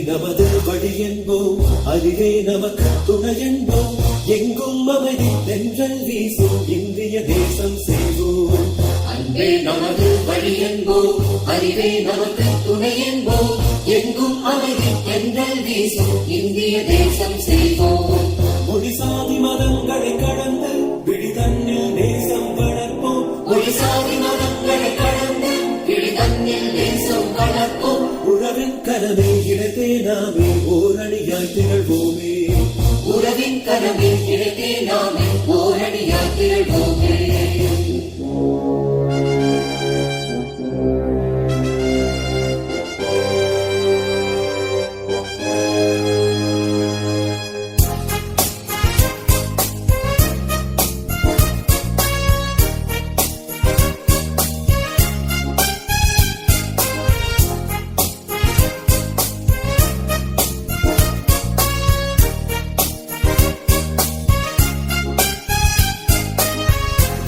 நமது வழி என்போம், அறிவே நமக்கு துணை என்போம். எங்கும் அமைதி தென்றல் வீசும் இந்திய தேசம் செய்வோம். அன்பே நமது வழி என்போம், அறிவே நமக்கு துணை என்போம். எங்கும் அமைதி தென்றல் வீசும் இந்திய தேசம் செய்வோம். மொழி சாதி மதங்களை கடந்து விழி தன்னில் தேசம் வளர்ப்போம். மொழி சாதி மதங்களை கடந்து விழி தன்னில் தேசம் வளர்ப்போம். உறவின் கரமே இணைத்தே நாமே ஓரணியாய் திகழ்வோமே. உறவின் கரமே இணைத்தே நாமே ஓரணியாய் திகழ்வோமே.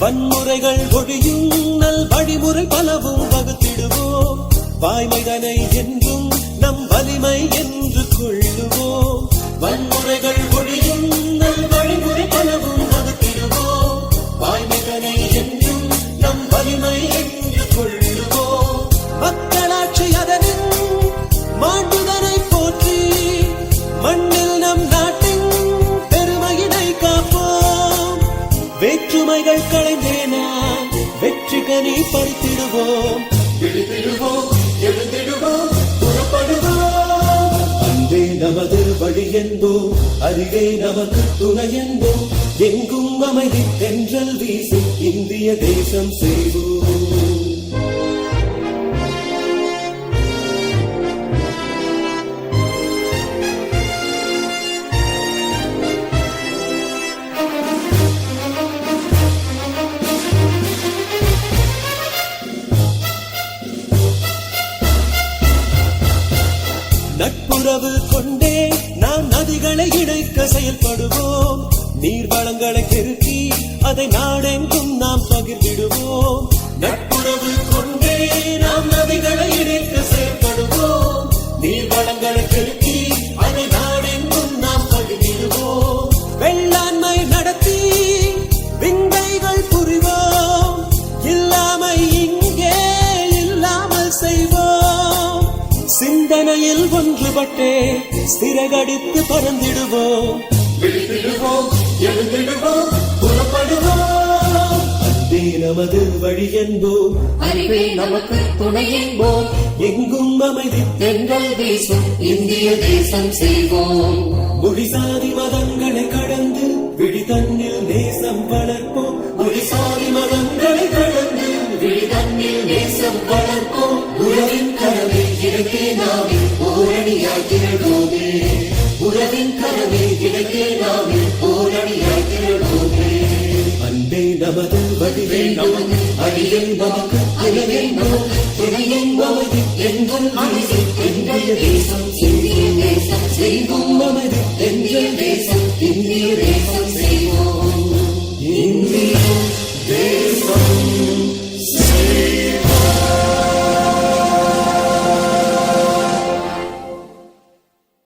வன்முறைகள் ஒழியும் நல் வழிமுறை பலவும் வகுத்திடுவோம். வாய்மைதனை என்றும் நம் வலிமை என்று கொள்ளுவோம். வன்முறைகள் ஒழியும் நல் வழிமுறை பலவும் வகுத்திடுவோம். வாய்மைதனை என்றும் நம் வலிமை என்று கொள்ளுவோம். மக்களாட்சி அதனின் மாண்புதனை போற்றி மண்ணில் நம் நாட்டின் பெருமையினை காப்போம். வேற்றுமைகள் களைந்தேனா வெற்றி கனி பறித்திடுவோம். விழித்திடுவோம், எழுந்திடுவோம், புறப்படுவோம். அன்பே நமது வழி என்போம், அறிவே நமக்கு துணை என்போம். எங்கும் அமைதி தென்றல் வீசும் இந்திய தேசம் செய்வோம். நட்புறவு கொண்டே நாம் நதிகளை இணைக்க செயல்படுவோம். நீர் வளங்களை பெருக்கி அதை நாடெங்கும் நாம் பகிர்ந்திடுவோம். நட்புறவு கொண்டே நாம் நதிகளை இணைக்க செயல்படுவோம். நீர் வளங்களை பெருக்கி அதை நாடெங்கும் நாம் பகிர்ந்திடுவோம். வெள்ளாண்மை நடத்தி விந்தைகள் புரிவோம். இல்லாமை இங்கே இல்லாமல் செய்வோம். சிந்தனையில் ஒன்றுபட்டே சிறகடித்து பறந்திடுவோம். விழித்திடுவோம், எழுந்திடுவோம், புறப்படுவோம். அன்பே நமது வழி என்போம், அறிவே நமக்கு துணை என்போம். எங்கும் அமைதி தென்றல் வீசும் இந்திய தேசம் செய்வோம். மொழி சாதி மதங்களை கடந்து விழி தன்னில் தேசம் வளர்ப்போம். மொழி சாதி மதங்களை கடந்து விழி தன்னில் தேசம் வளர்ப்போம். உறவின் கரமே இணைத்தே நாமே ஓரணியாய் திகழ்வோமே. உறவின் கரமே இணைத்தே நாமே ஓரணியாய் திகழ்வோமே. அன்பே நமது வழி வேண்டும், அறிவே நமக்கு துணை என்போம். துணை என்போம், எங்கும் அமைதி இந்திய தேசம்